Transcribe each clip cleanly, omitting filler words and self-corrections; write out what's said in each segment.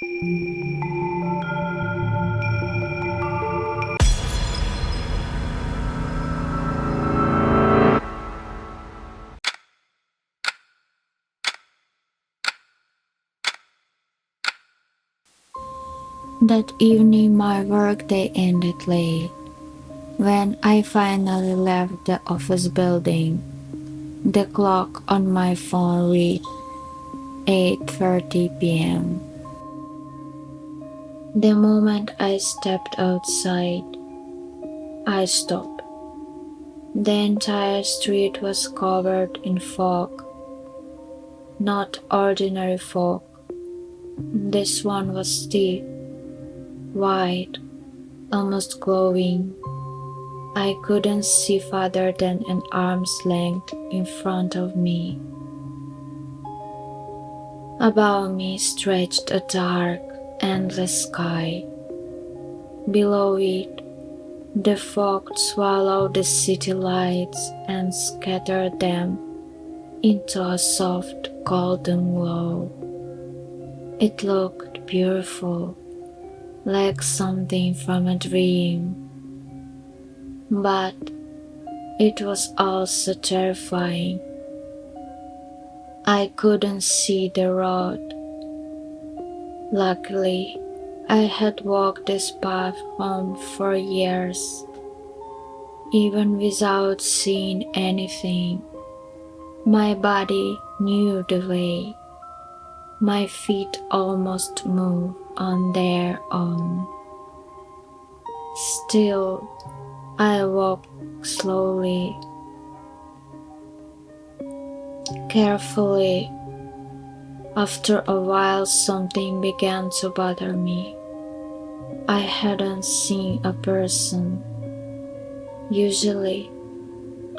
That evening, my workday ended late. When I finally left the office building, the clock on my phone read 8:30 p.m. The moment I stepped outside, I stopped. The entire street was covered in fog. Not ordinary fog. This one was thick, white, almost glowing. I couldn't see farther than an arm's length in front of me. Above me stretched a dark, endless sky. Below it, the fog swallowed the city lights and scattered them into a soft golden glow. It looked beautiful, like something from a dream, but it was also terrifying. I couldn't see the road. Luckily, I had walked this path home for years, even without seeing anything. My body knew the way. My feet almost moved on their own. Still, I walked slowly, carefully. After a while, something began to bother me. I hadn't seen a person. Usually,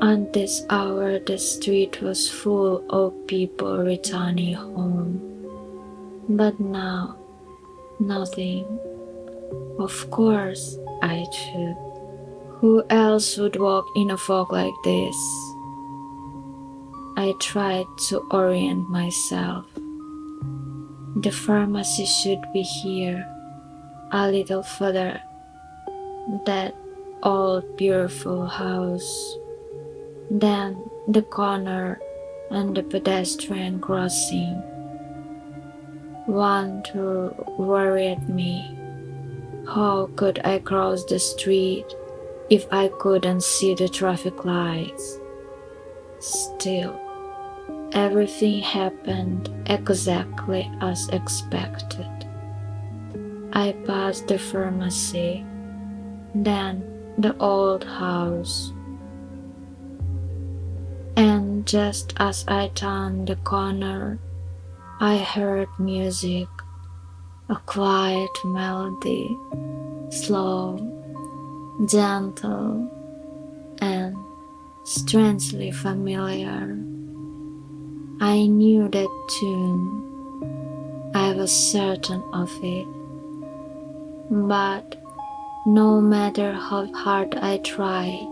at this hour, the street was full of people returning home. But now, nothing. Of course, I thought. Who else would walk in a fog like this? I tried to orient myself. The pharmacy should be here, a little further. That old beautiful house. Then the corner and the pedestrian crossing. One thought worried me. How could I cross the street if I couldn't see the traffic lights? Still, everything happened exactly as expected. I passed the pharmacy, then the old house. And just as I turned the corner, I heard music, a quiet melody, slow, gentle, and strangely familiar. I knew that tune. I was certain of it. But no matter how hard I tried,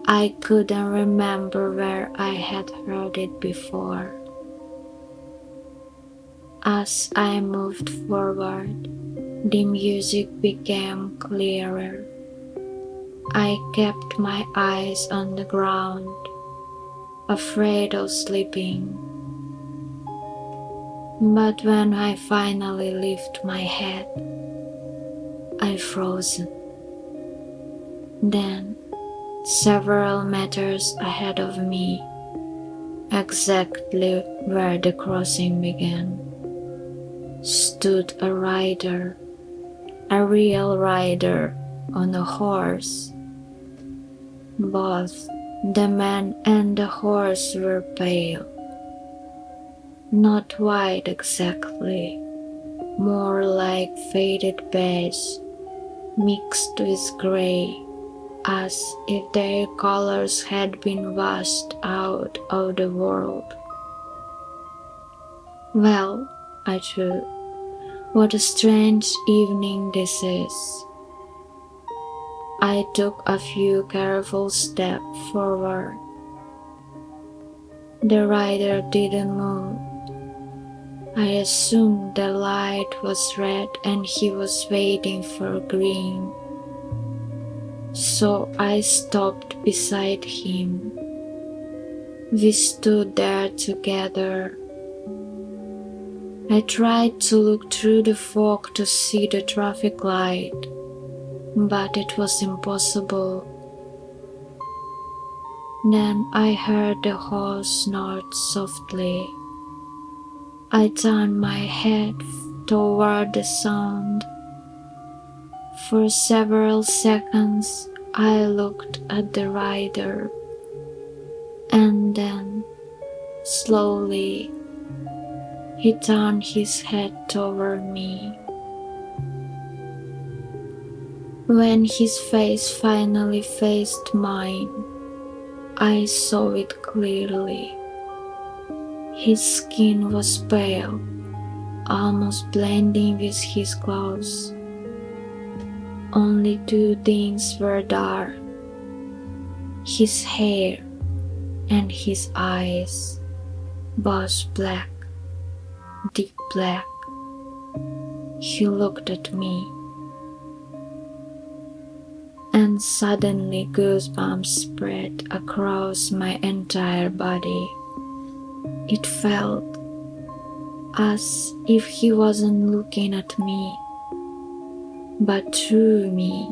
I couldn't remember where I had heard it before. As I moved forward, the music became clearer. I kept my eyes on the ground, afraid of slipping. But when I finally lifted my head, I froze. Then, several meters ahead of me, exactly where the crossing began, stood a rider, a real rider on a horse. Both the man and the horse were pale. Not white exactly, more like faded beige, mixed with gray, as if their colors had been washed out of the world. Well, I thought, what a strange evening this is. I took a few careful steps forward. The rider didn't move. I assumed the light was red and he was waiting for green. So I stopped beside him. We stood there together. I tried to look through the fog to see the traffic light, but it was impossible. Then I heard the horse snort softly. I turned my head toward the sound. For several seconds I looked at the rider, and then, slowly, he turned his head toward me. When his face finally faced mine, I saw it clearly. His skin was pale, almost blending with his clothes. Only two things were dark: his hair and his eyes, both black, deep black. He looked at me, and suddenly goosebumps spread across my entire body. It felt as if he wasn't looking at me, but through me,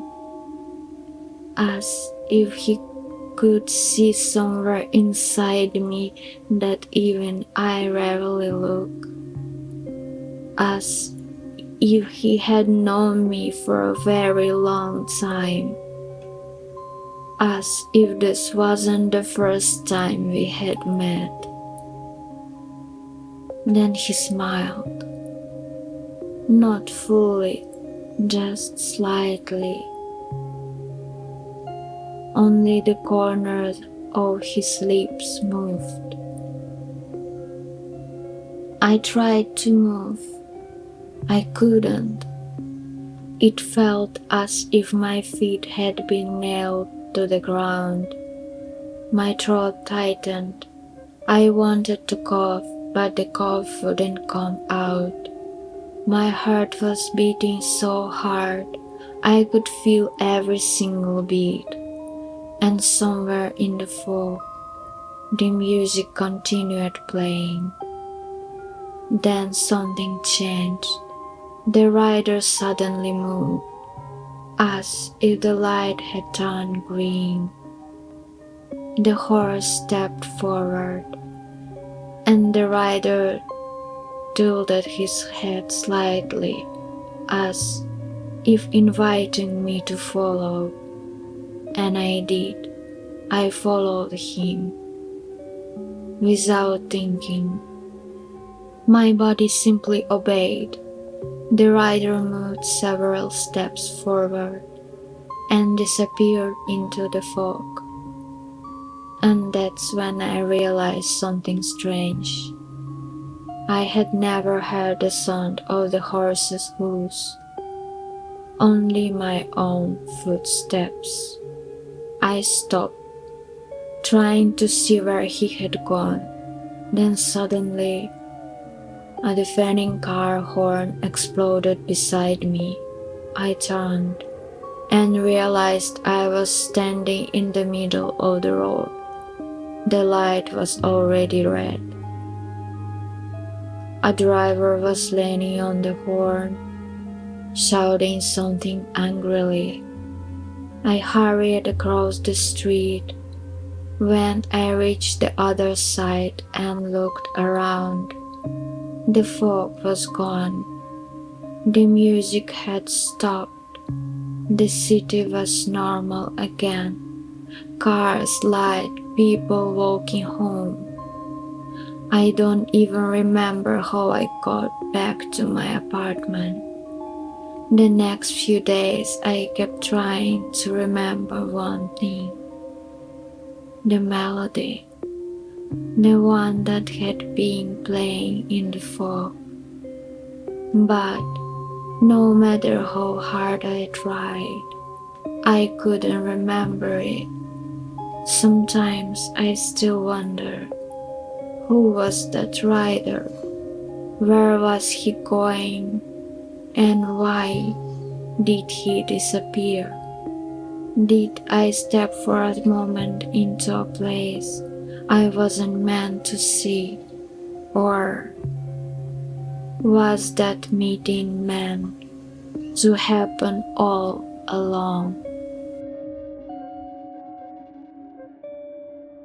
as if he could see somewhere inside me that even I rarely look, as if he had known me for a very long time, as if this wasn't the first time we had met. Then he smiled, not fully, just slightly. Only the corners of his lips moved. I tried to move. I couldn't. It felt as if my feet had been nailed to the ground. My throat tightened. I wanted to cough, but the cough wouldn't come out. My heart was beating so hard, I could feel every single beat. And somewhere in the fog, the music continued playing. Then something changed. The rider suddenly moved, as if the light had turned green. The horse stepped forward, and the rider tilted his head slightly, as if inviting me to follow. And I did. I followed him, without thinking. My body simply obeyed. The rider moved several steps forward and disappeared into the fog. And that's when I realized something strange. I had never heard the sound of the horse's hooves, only my own footsteps. I stopped, trying to see where he had gone. Then suddenly, a deafening car horn exploded beside me. I turned and realized I was standing in the middle of the road. The light was already red. A driver was leaning on the horn, shouting something angrily. I hurried across the street. When I reached the other side and looked around, the fog was gone. The music had stopped. The city was normal again. Cars, light, people walking home. I don't even remember how I got back to my apartment. The next few days I kept trying to remember one thing: the melody, the one that had been playing in the fog. But no matter how hard I tried, I couldn't remember it. Sometimes I still wonder, who was that rider? Where was he going, and why did he disappear? Did I step for a moment into a place I wasn't meant to see, or was that meeting meant to happen all along?